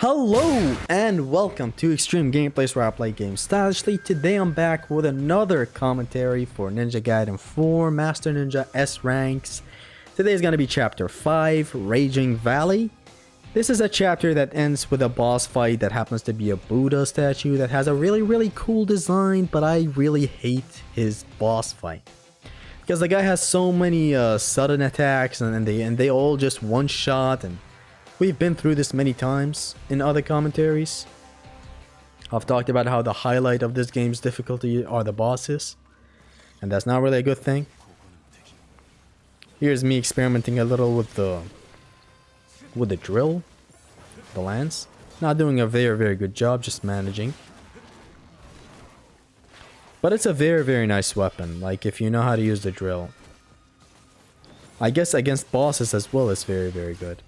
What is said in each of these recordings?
Hello and welcome to Extreme Gameplays where I play games stylishly. Today I'm back with another commentary for Ninja Gaiden 4 Master Ninja S ranks. Today is going to be chapter 5, Raging Valley. This is a chapter that ends with a boss fight that happens to be a Buddha statue that has a really cool design, but I really hate his boss fight. Because the guy has so many sudden attacks and they all just one shot, and we've been through this many times in other commentaries. I've talked about how the highlight of this game's difficulty are the bosses, and that's not really a good thing. Here's me experimenting a little with the drill, the lance. Not doing a very good job, just managing. But it's a very nice weapon, like if you know how to use the drill. I guess against bosses as well is very good.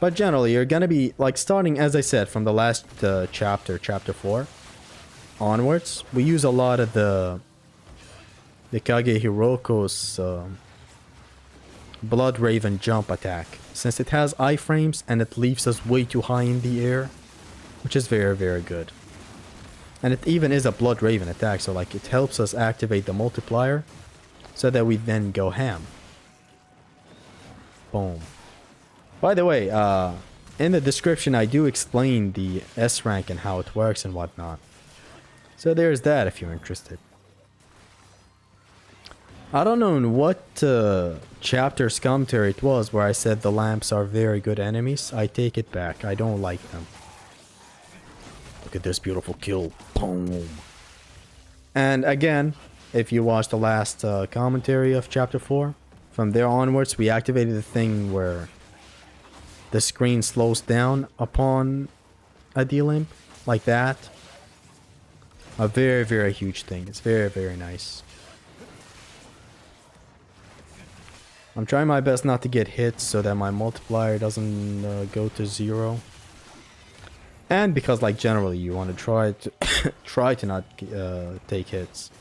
But generally, you're gonna be, like, starting, as I said, from the last chapter 4, onwards. We use a lot of the Kage Hiroko's Blood Raven jump attack, since it has iframes and it leaves us way too high in the air, which is very good. And it even is a Blood Raven attack, so like it helps us activate the multiplier, so that we then go ham. Boom. By the way, in the description I do explain the S rank and how it works and whatnot. So there's that if you're interested. I don't know in what chapter's commentary it was where I said the lamps are very good enemies. I take it back. I don't like them. Look at this beautiful kill. Boom. And again, if you watch the last commentary of chapter 4, from there onwards we activated the thing where the screen slows down upon a D-limp, like that. A very huge thing. It's very nice. I'm trying my best not to get hit so that my multiplier doesn't go to 0. And because, like, generally you want to try to not take hits.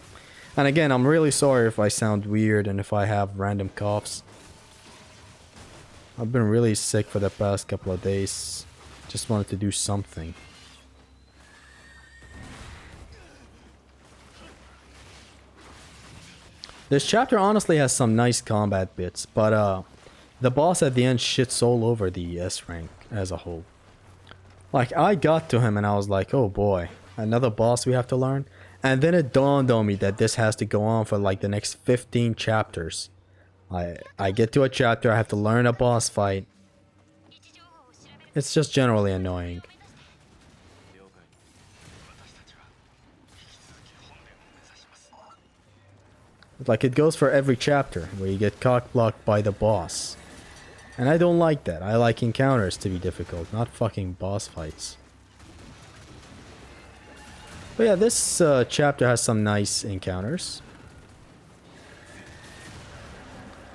And again, I'm really sorry if I sound weird and if I have random coughs. I've been really sick for the past couple of days. Just wanted to do something. This chapter honestly has some nice combat bits, but the boss at the end shits all over the S rank as a whole. Like, I got to him and I was like, oh boy, another boss we have to learn. And then it dawned on me that this has to go on for like the next 15 chapters. I get to a chapter, I have to learn a boss fight. It's just generally annoying. Like, it goes for every chapter, where you get cock-blocked by the boss. And I don't like that. I like encounters to be difficult, not fucking boss fights. But yeah, this chapter has some nice encounters.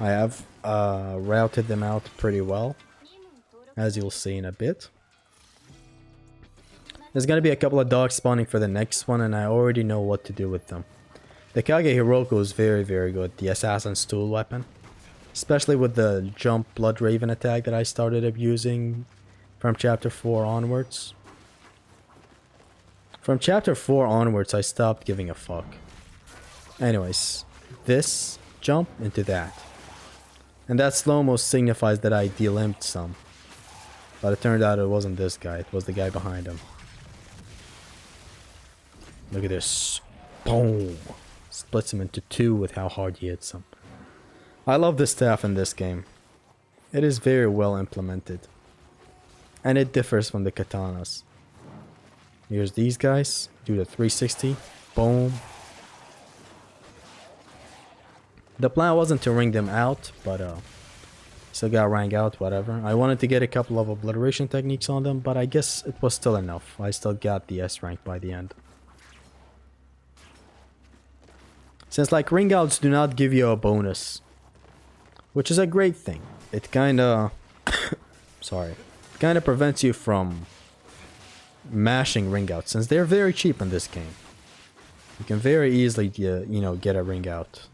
I have routed them out pretty well, as you'll see in a bit. There's gonna be a couple of dogs spawning for the next one, and I already know what to do with them. The Kage Hiroko is very good, the assassin's tool weapon. Especially with the jump Blood Raven attack that I started abusing from chapter 4 onwards. From chapter 4 onwards, I stopped giving a fuck. Anyways, this jump into that. And that slow-mo signifies that I de-limped some. But it turned out it wasn't this guy, it was the guy behind him. Look at this. Boom! Splits him into 2 with how hard he hits him. I love the staff in this game. It is very well implemented. And it differs from the katanas. Here's these guys. Do the 360. Boom. The plan wasn't to ring them out, but still got rang out, whatever. I wanted to get a couple of obliteration techniques on them, but I guess it was still enough. I still got the S rank by the end. Since, like, ring outs do not give you a bonus, which is a great thing. It kinda sorry. It kinda prevents you from mashing ring outs, since they're very cheap in this game. You can very easily you know, get a ring out.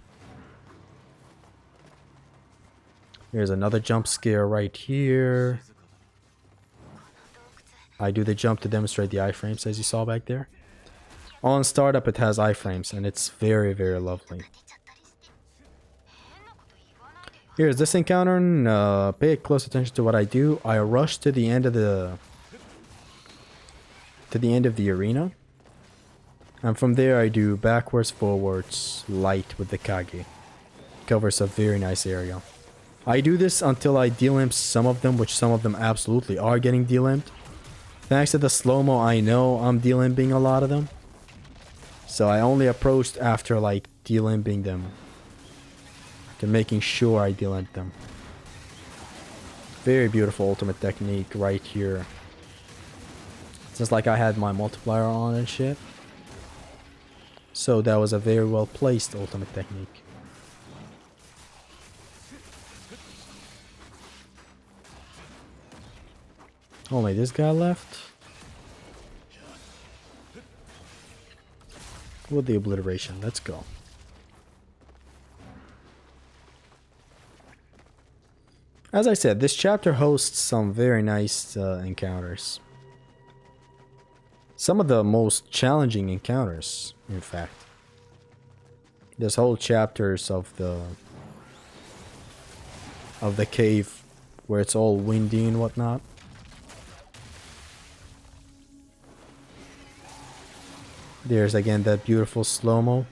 Here's another jump scare right here. I do the jump to demonstrate the iframes as you saw back there. On startup it has iframes and it's very, very lovely. Here's this encounter. Pay close attention to what I do. I rush to the end of the arena. And from there I do backwards, forwards, light with the Kage. Covers a very nice area. I do this until I delimp some of them, which some of them absolutely are getting delimped. Thanks to the slow-mo, I know I'm delimping a lot of them. So I only approached after like delimping them. To making sure I delimp them. Very beautiful ultimate technique right here. Just like I had my multiplier on and shit. So that was a very well placed ultimate technique. Only this guy left. With the obliteration, let's go. As I said, this chapter hosts some very nice encounters. Some of the most challenging encounters, in fact. There's whole chapters of the cave where it's all windy and whatnot. There's again that beautiful slow-mo.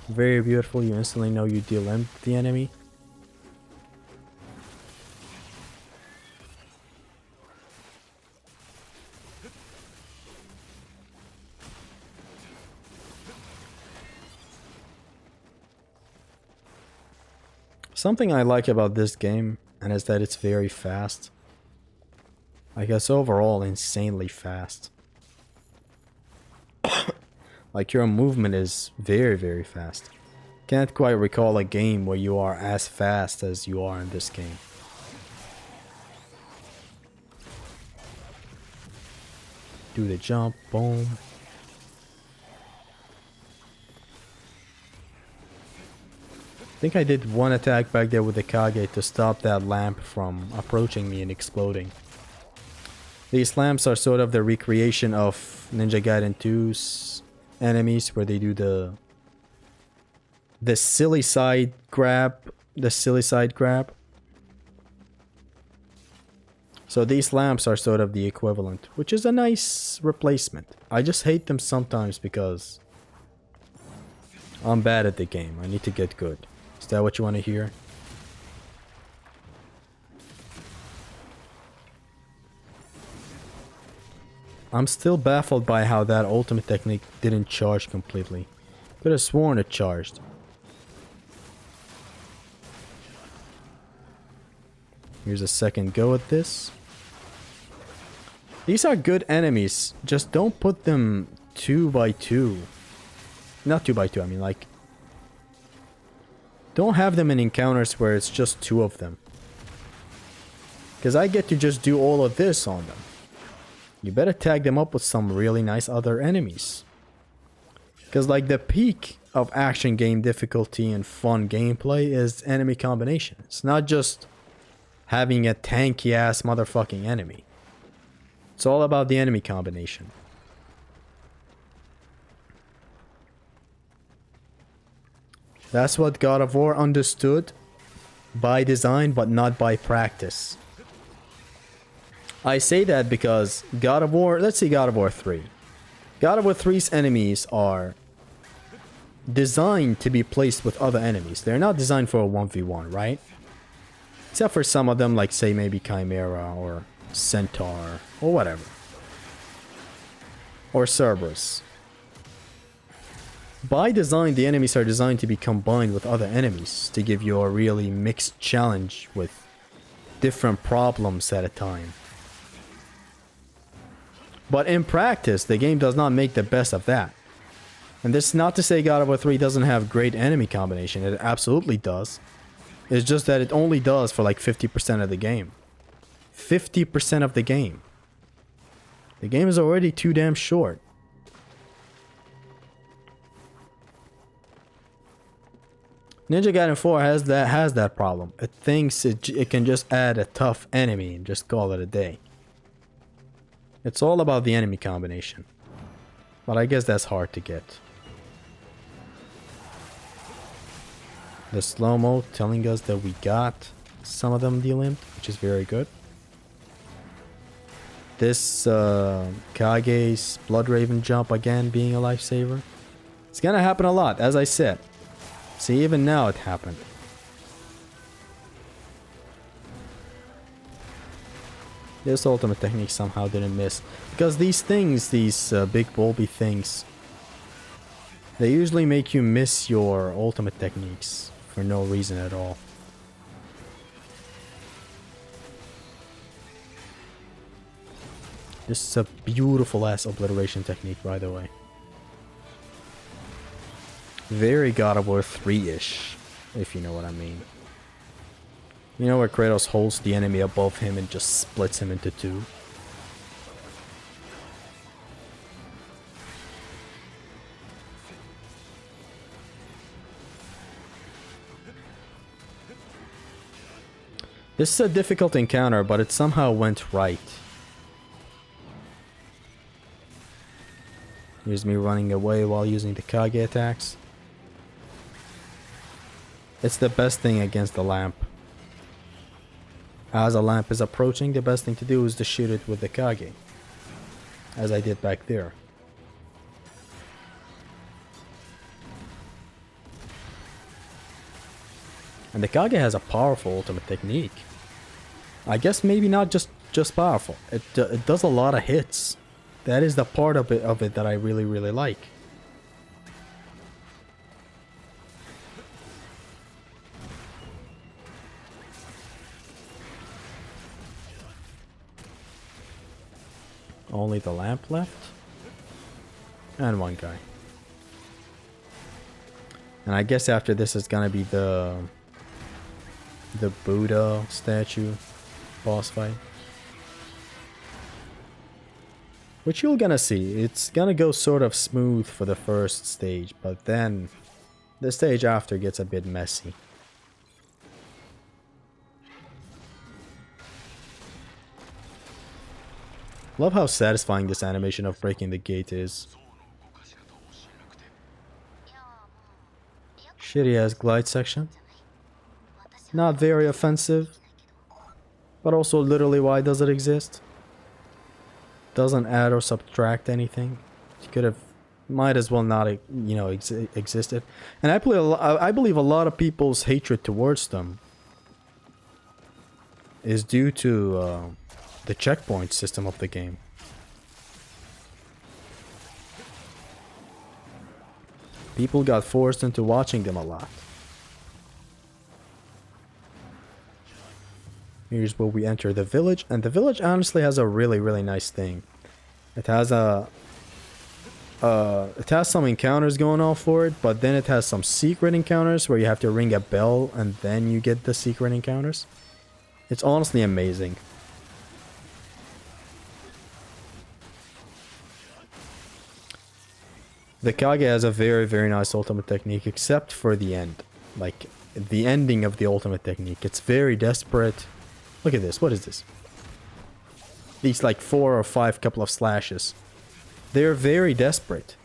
Very beautiful, you instantly know you delimp the enemy. Something I like about this game, and is that it's very fast. I guess overall insanely fast. Like your movement is very, very fast. Can't quite recall a game where you are as fast as you are in this game. Do the jump, boom. I think I did one attack back there with the Kage to stop that lamp from approaching me and exploding. These lamps are sort of the recreation of Ninja Gaiden 2's enemies, where they do the silly side grab, So these lamps are sort of the equivalent, which is a nice replacement. I just hate them sometimes because I'm bad at the game. I need to get good. Is that what you want to hear? I'm still baffled by how that ultimate technique didn't charge completely. Could have sworn it charged. Here's a second go at this. These are good enemies. Just don't put them 2 by 2. Not 2 by 2, I mean like... Don't have them in encounters where it's just 2 of them. Because I get to just do all of this on them. You better tag them up with some really nice other enemies. Because like the peak of action game difficulty and fun gameplay is enemy combination. It's not just having a tanky ass motherfucking enemy. It's all about the enemy combination. That's what God of War understood by design but not by practice. I say that because God of War, let's see God of War 3. God of War 3's enemies are designed to be placed with other enemies. They're not designed for a 1v1, right? Except for some of them, like say maybe Chimera or Centaur or whatever. Or Cerberus. By design, the enemies are designed to be combined with other enemies to give you a really mixed challenge with different problems at a time. But in practice, the game does not make the best of that. And this is not to say God of War 3 doesn't have great enemy combination. It absolutely does. It's just that it only does for like 50% of the game. 50% of the game. The game is already too damn short. Ninja Gaiden 4 has that problem. It thinks it can just add a tough enemy and just call it a day. It's all about the enemy combination. But I guess that's hard to get. The slow-mo telling us that we got some of them delimbed, which is very good. This Kage's Blood Raven jump again being a lifesaver. It's gonna happen a lot, as I said. See, even now it happened. This ultimate technique somehow didn't miss. Because these things, these big bulby things, they usually make you miss your ultimate techniques for no reason at all. This is a beautiful ass obliteration technique, by the way. Very God of War 3-ish, if you know what I mean. You know where Kratos holds the enemy above him and just splits him into two? This is a difficult encounter, but it somehow went right. Here's me running away while using the Kage attacks. It's the best thing against the lamp. As a lamp is approaching, the best thing to do is to shoot it with the Kage. As I did back there. And the Kage has a powerful ultimate technique. I guess maybe not just powerful. It does a lot of hits. That is the part of it that I really like. Only the lamp left. And one guy. And I guess after this is gonna be the Buddha statue boss fight. Which you're gonna see. It's gonna go sort of smooth for the first stage, but then the stage after gets a bit messy. Love how satisfying this animation of breaking the gate is. Shitty ass glide section. Not very offensive, but also literally why does it exist? Doesn't add or subtract anything. It could have, might as well not, you know, existed. And I believe a lot of people's hatred towards them is due to the checkpoint system of the game. People got forced into watching them a lot. Here's where we enter the village, and the village honestly has a really nice thing. It has some encounters going on for it, but then it has some secret encounters where you have to ring a bell and then you get the secret encounters. It's honestly amazing. The Kage has a very nice ultimate technique, except for the end. Like, the ending of the ultimate technique. It's very desperate. Look at this. What is this? These like 4 or 5 couple of slashes. They're very desperate.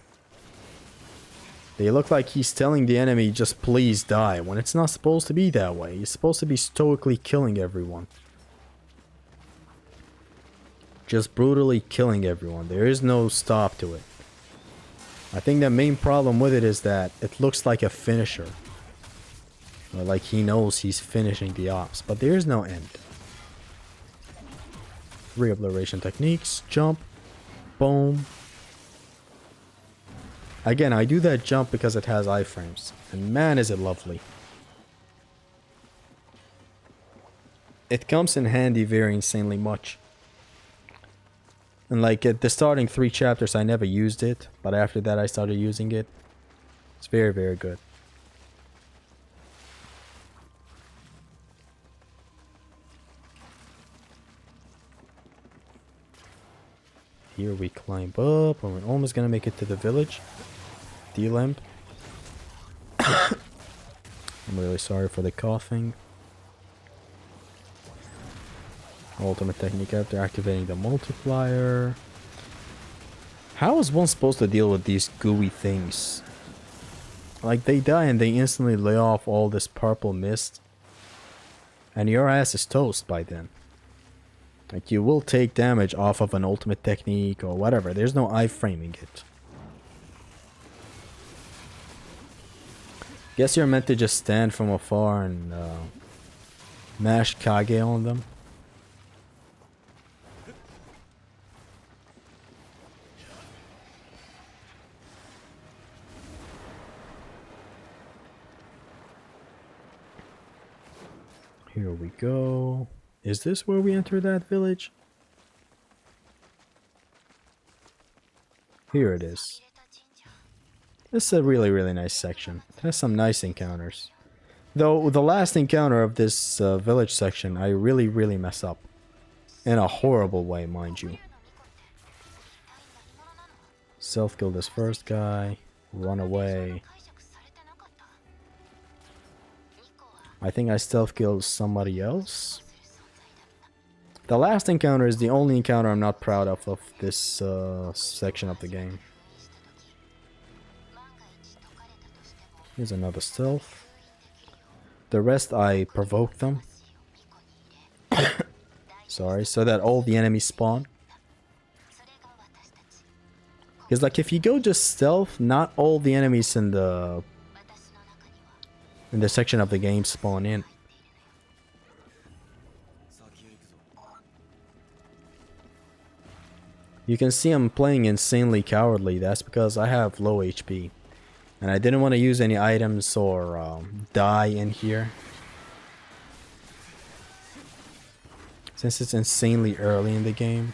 They look like he's telling the enemy just please die, when it's not supposed to be that way. He's supposed to be stoically killing everyone. Just brutally killing everyone. There is no stop to it. I think the main problem with it is that it looks like a finisher. Or like he knows he's finishing the ops, but there is no end. 3 obliteration techniques, jump, boom. Again, I do that jump because it has iframes, and man is it lovely. It comes in handy very insanely much. And like at the starting 3 chapters I never used it, but after that I started using it. It's very good. Here we climb up, and we're almost gonna make it to the village. D-lamp. I'm really sorry for the coughing. Ultimate technique after activating the multiplier. How is one supposed to deal with these gooey things? Like, they die and they instantly lay off all this purple mist. And your ass is toast by then. Like, you will take damage off of an ultimate technique or whatever. There's no iframing it. Guess you're meant to just stand from afar and mash Kage on them. Here we go. Is this where we enter that village? Here it is. This is a really nice section. It has some nice encounters. Though the last encounter of this village section, I really mess up. In a horrible way, mind you. Self-kill this first guy. Run away. I think I stealth-killed somebody else. The last encounter is the only encounter I'm not proud of this section of the game. Here's another stealth. The rest I provoked them. Sorry, so that all the enemies spawn. Because like if you go just stealth, not all the enemies in the section of the game spawn in. You can see I'm playing insanely cowardly. That's because I have low HP. And I didn't want to use any items or die in here. Since it's insanely early in the game.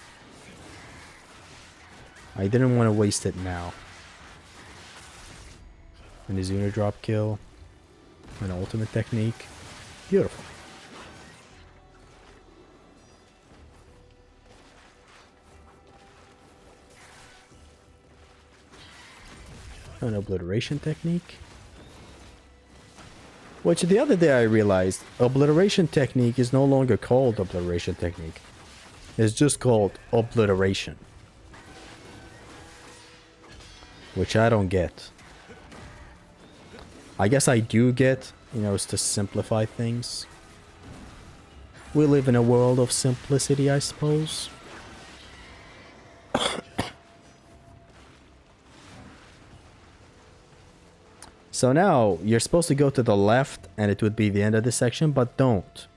I didn't want to waste it now. And the Zuna drop kill. An ultimate technique. Beautiful. An obliteration technique. Which the other day I realized obliteration technique is no longer called obliteration technique. It's just called obliteration. Which I don't get. I guess I do get, you know, it's to simplify things. We live in a world of simplicity, I suppose. So now, you're supposed to go to the left, and it would be the end of the section, but don't.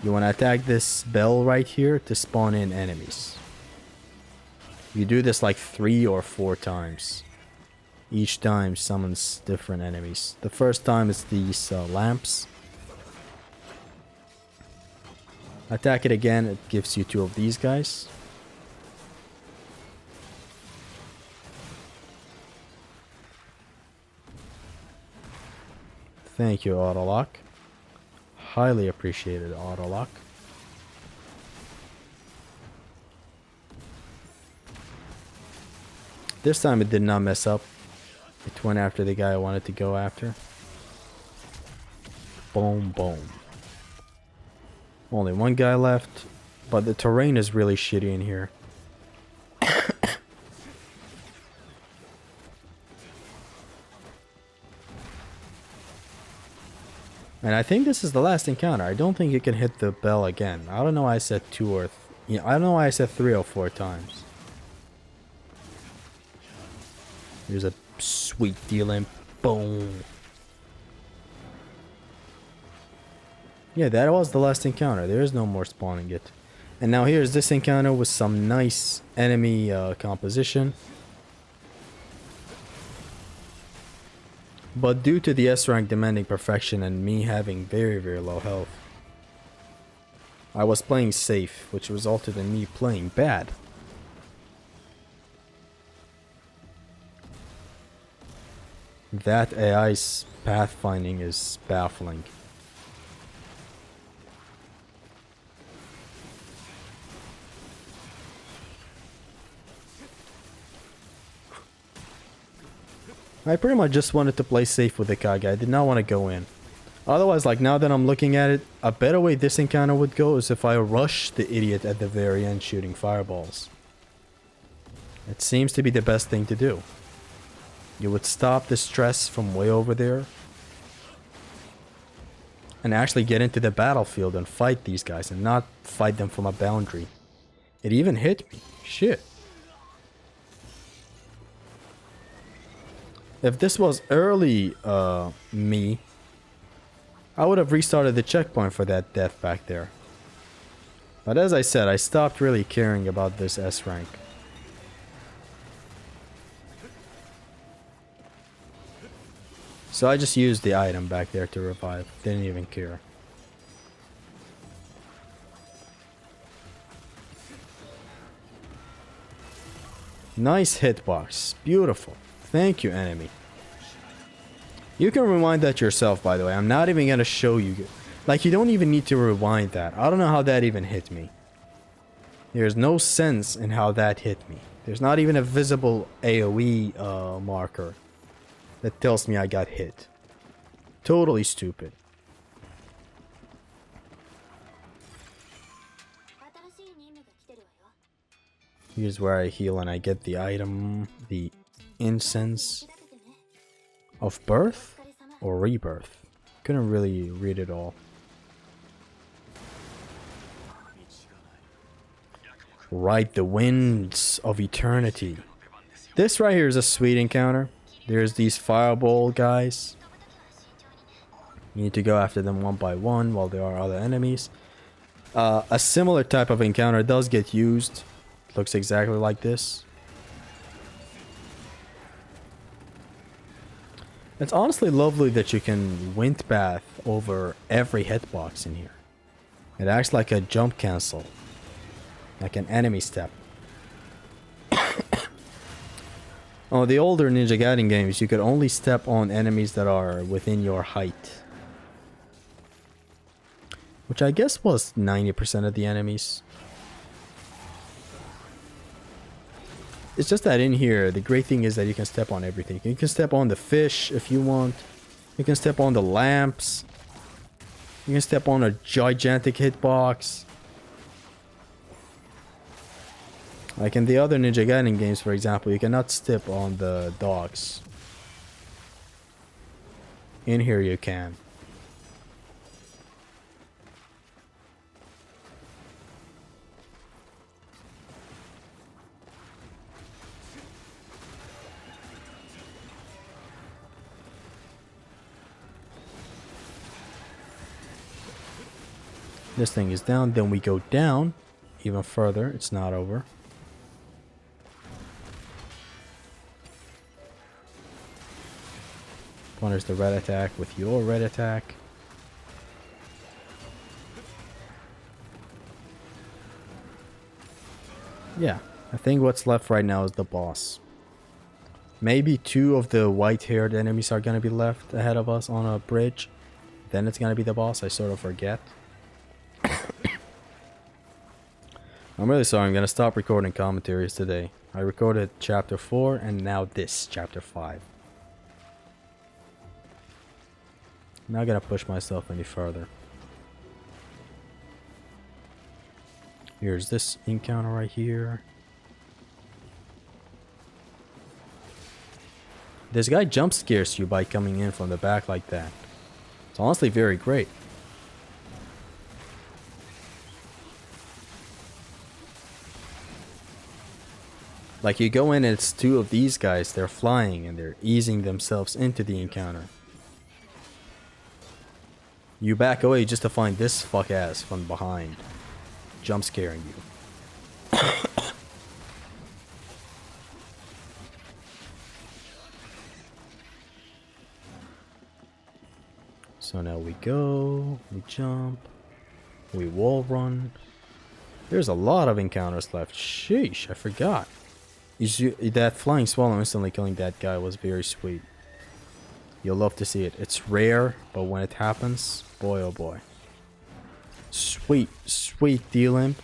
You want to attack this bell right here to spawn in enemies. You do this like 3 or 4 times. Each time summons different enemies. The first time it's these lamps. Attack it again, it gives you 2 of these guys. Thank you, autolock. Highly appreciated, autolock. This time it did not mess up. It went after the guy I wanted to go after. Boom, boom. Only one guy left, but the terrain is really shitty in here. And I think this is the last encounter. I don't think you can hit the bell again. I don't know why I said 2 or... I don't know why I said 3 or 4 times. Here's a sweet dealing. Boom. Yeah, that was the last encounter. There is no more spawning it. And now here's this encounter with some nice enemy composition. But due to the S rank demanding perfection and me having very low health, I was playing safe, which resulted in me playing bad. That AI's pathfinding is baffling. I pretty much just wanted to play safe with the Kage. I did not want to go in. Otherwise, like now that I'm looking at it, a better way this encounter would go is if I rush the idiot at the very end shooting fireballs. It seems to be the best thing to do. You would stop the stress from way over there and actually get into the battlefield and fight these guys and not fight them from a boundary. It even hit me. Shit. If this was early me, I would have restarted the checkpoint for that death back there. But as I said, I stopped really caring about this S rank. So I just used the item back there to revive. Didn't even care. Nice hitbox. Beautiful. Thank you, enemy. You can rewind that yourself, by the way. I'm not even gonna show you. Like, you don't even need to rewind that. I don't know how that even hit me. There's no sense in how that hit me. There's not even a visible AoE marker that tells me I got hit. Totally stupid. Here's where I heal and I get the item, the incense of birth or rebirth. Couldn't really read it all. Ride the winds of eternity. This right here is a sweet encounter. There's these fireball guys. You need to go after them one by one while there are other enemies. A similar type of encounter does get used. Looks exactly like this. It's honestly lovely that you can wind path over every hitbox in here. It acts like a jump cancel. Like an enemy step. Oh, the older Ninja Gaiden games, you could only step on enemies that are within your height. Which I guess was 90% of the enemies. It's just that in here, the great thing is that you can step on everything. You can step on the fish if you want. You can step on the lamps. You can step on a gigantic hitbox. Like in the other Ninja Gaiden games, for example, you cannot step on the dogs. In here you can. This thing is down, then we go down even further. It's not over. Punish the red attack with your red attack. Yeah, I think what's left right now is the boss. Maybe two of the white-haired enemies are gonna be left ahead of us on a bridge. Then it's gonna be the boss. I sort of forget. I'm really sorry, I'm gonna stop recording commentaries today. I recorded chapter 4 and now this, chapter 5. I'm not gonna push myself any further. Here's this encounter right here. This guy jump scares you by coming in from the back like that. It's honestly very great. Like you go in and it's two of these guys, they're flying and they're easing themselves into the encounter. You back away just to find this fuck ass from behind, jump scaring you. So now we go, we jump, we wall run. There's a lot of encounters left. Sheesh, I forgot. That flying swallow instantly killing that guy was very sweet. You'll love to see it. It's rare, but when it happens, boy oh boy. Sweet, sweet D-Limp.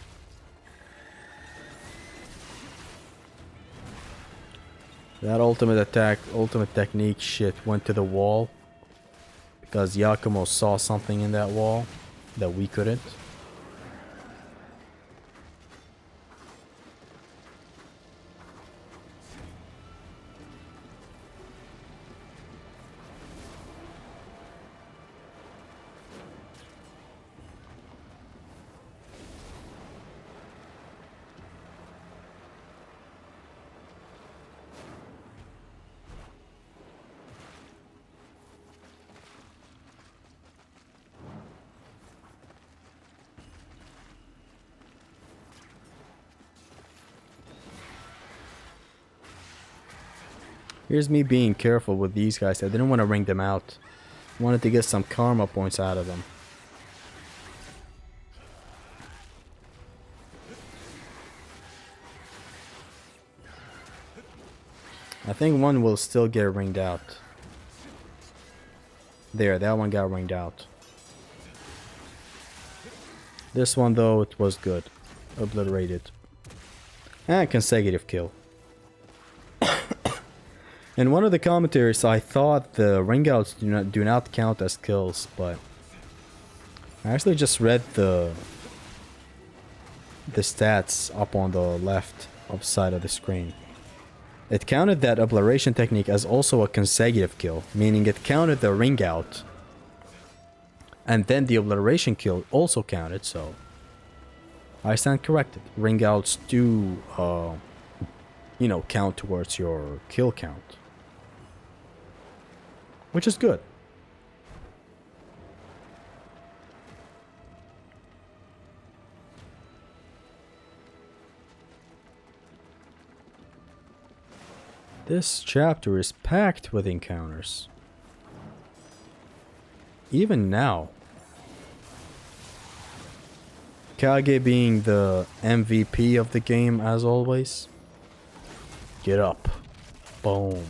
That ultimate attack, ultimate technique shit went to the wall. Because Yakumo saw something in that wall that we couldn't. Here's me being careful with these guys. I didn't want to ring them out. I wanted to get some karma points out of them. I think one will still get ringed out. There, that one got ringed out. This one though, it was good. Obliterated. And consecutive kill. In one of the commentaries, I thought the ring outs do not count as kills, but I actually just read the stats up on the left side of the screen. It counted that obliteration technique as also a consecutive kill, meaning it counted the ring out, and then the obliteration kill also counted. So I stand corrected. Ring outs do, you know, count towards your kill count. Which is good. This chapter is packed with encounters. Even now. Kage being the MVP of the game as always. Get up. Boom.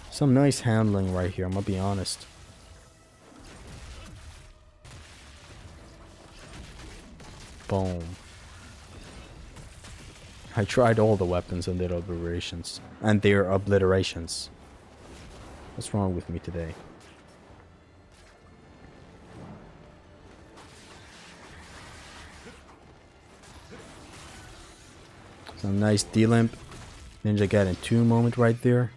Some nice handling right here, I'm gonna be honest. Boom. I tried all the weapons and their obliterations. What's wrong with me today? Some nice D-limp. Ninja Gaiden 2 moment right there.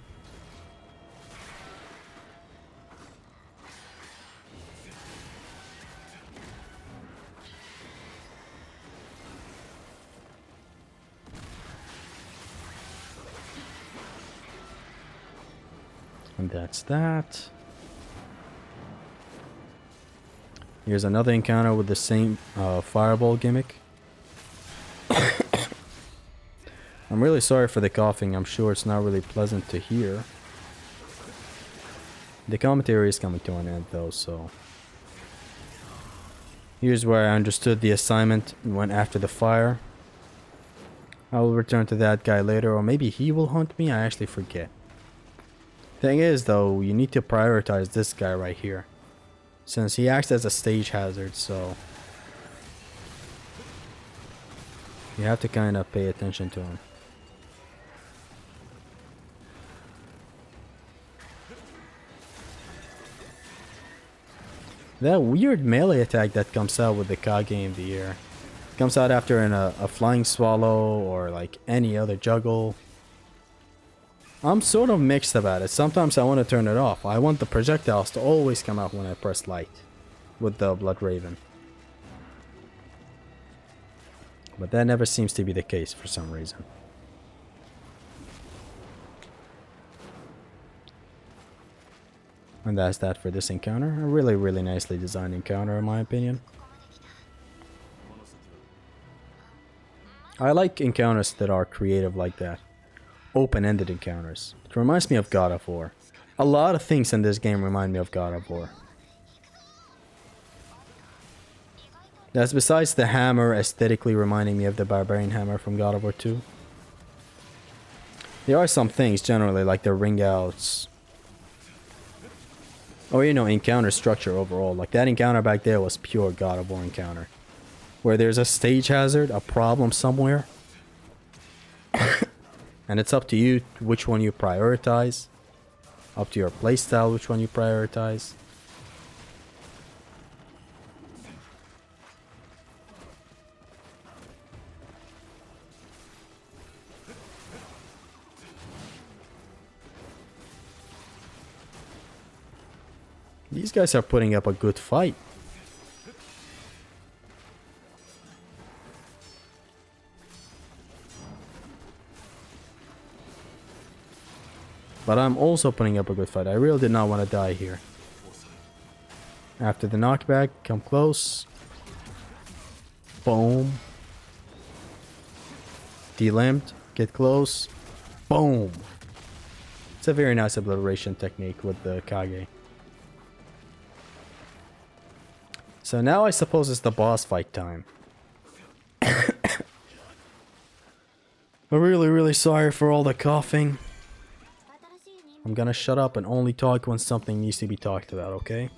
And that's that. Here's another encounter with the same fireball gimmick. I'm really sorry for the coughing. I'm sure it's not really pleasant to hear. The commentary is coming to an end though, so... Here's where I understood the assignment and went after the fire. I will return to that guy later, or maybe he will hunt me. I actually forget. Thing is though, you need to prioritize this guy right here, since he acts as a stage hazard, so you have to kind of pay attention to him. That weird melee attack that comes out with the Kage in the air, comes out after a flying swallow or like any other juggle. I'm sort of mixed about it. Sometimes I want to turn it off. I want the projectiles to always come out when I press light with the Blood Raven. But that never seems to be the case for some reason. And that's that for this encounter. A really, really nicely designed encounter in my opinion. I like encounters that are creative like that. Open-ended encounters. It reminds me of God of War. A lot of things in this game remind me of God of War. That's besides the hammer aesthetically reminding me of the barbarian hammer from God of War 2. There are some things generally like the ring outs. Or you know, encounter structure overall. Like that encounter back there was pure God of War encounter. Where there's a stage hazard, a problem somewhere. And it's up to you which one you prioritize. Up to your playstyle which one you prioritize. These guys are putting up a good fight. But I'm also putting up a good fight. I really did not want to die here. After the knockback, come close. Boom. Delimbed. Get close. Boom. It's a very nice obliteration technique with the Kage. So now I suppose it's the boss fight time. I'm really sorry for all the coughing. I'm gonna shut up and only talk when something needs to be talked about, okay?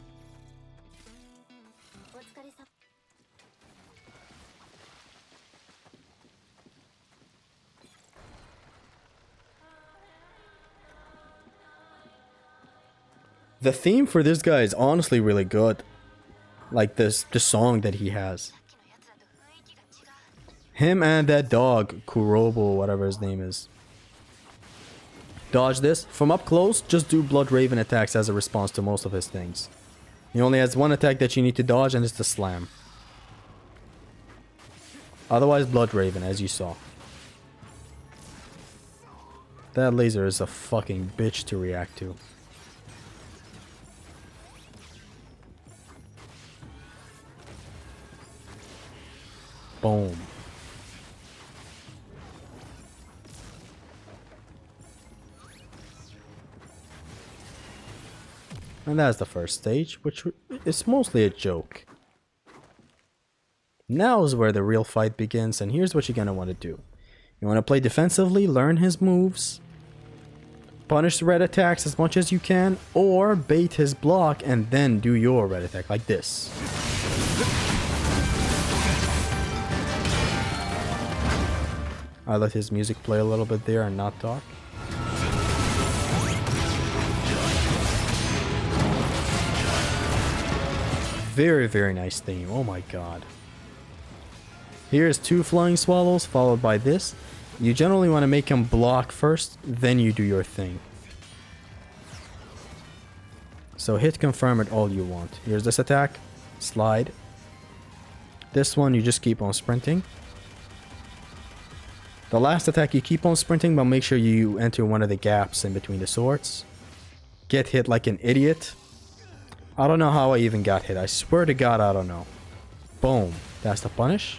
The theme for this guy is honestly really good. Like the song that he has. Him and that dog, Kurobo, whatever his name is. Dodge this. From up close, just do Blood Raven attacks as a response to most of his things. He only has one attack that you need to dodge, and it's the slam. Otherwise, Blood Raven, as you saw. That laser is a fucking bitch to react to. Boom. And that's the first stage, which is mostly a joke. Now is where the real fight begins, and here's what you're gonna want to do. You want to play defensively, learn his moves, punish the red attacks as much as you can, or bait his block and then do your red attack, like this. I let his music play a little bit there and not talk. Very nice theme. Oh my god. Here's 2 flying swallows followed by this. You generally want to make him block first, then you do your thing. So hit confirm it all you want. Here's this attack. Slide. This one you just keep on sprinting. The last attack you keep on sprinting, but make sure you enter one of the gaps in between the swords. Get hit like an idiot. I don't know how I even got hit. I swear to God, I don't know. Boom. That's the punish.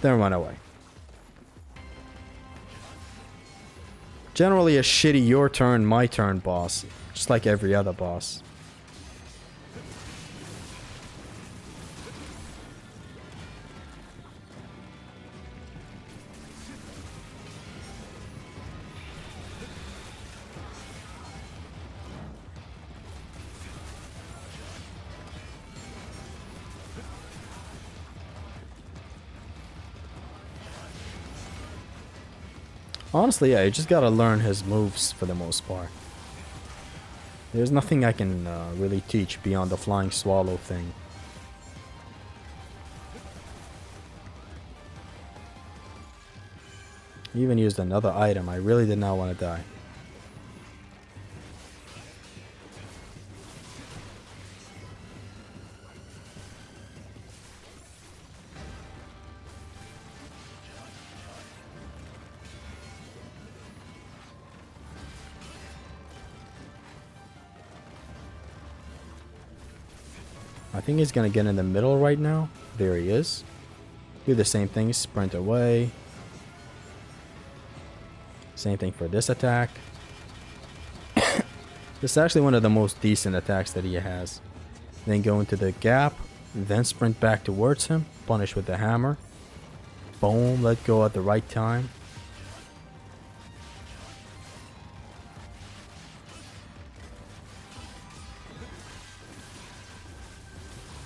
Then run away. Generally a shitty your turn, my turn boss. Just like every other boss. Honestly, yeah, you just gotta learn his moves for the most part. There's nothing I can really teach beyond the flying swallow thing. He even used another item. I really did not want to die. I think he's gonna get in the middle right now. There he is. Do the same thing, sprint away. Same thing for this attack. This is actually one of the most decent attacks that he has. Then go into the gap, then sprint back towards him, punish with the hammer. Boom, let go at the right time.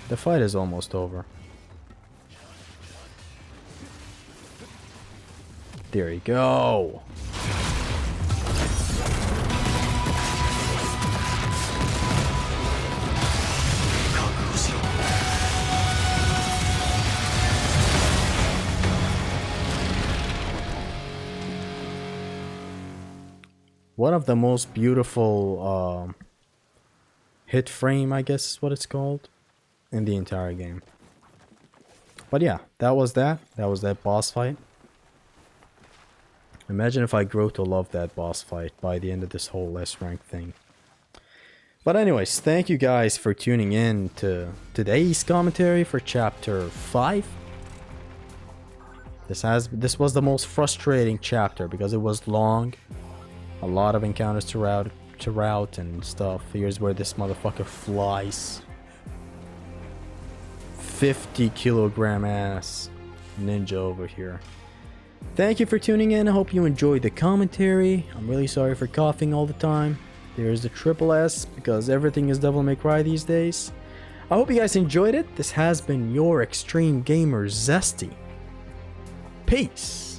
The fight is almost over. There you go. one of the most beautiful hit frame, I guess is what it's called, in the entire game. But yeah, that was that boss fight. Imagine if I grow to love that boss fight by the end of this whole S rank thing. But anyways, thank you guys for tuning in to today's commentary for chapter 5. This was the most frustrating chapter because it was long. A lot of encounters to route and stuff. Here's where this motherfucker flies. 50-kilogram ass ninja over here. Thank you for tuning in. I hope you enjoyed the commentary. I'm really sorry for coughing all the time. There's the triple S because everything is Devil May Cry these days. I hope you guys enjoyed it. This has been your Extreme Gamer Zesty. Peace.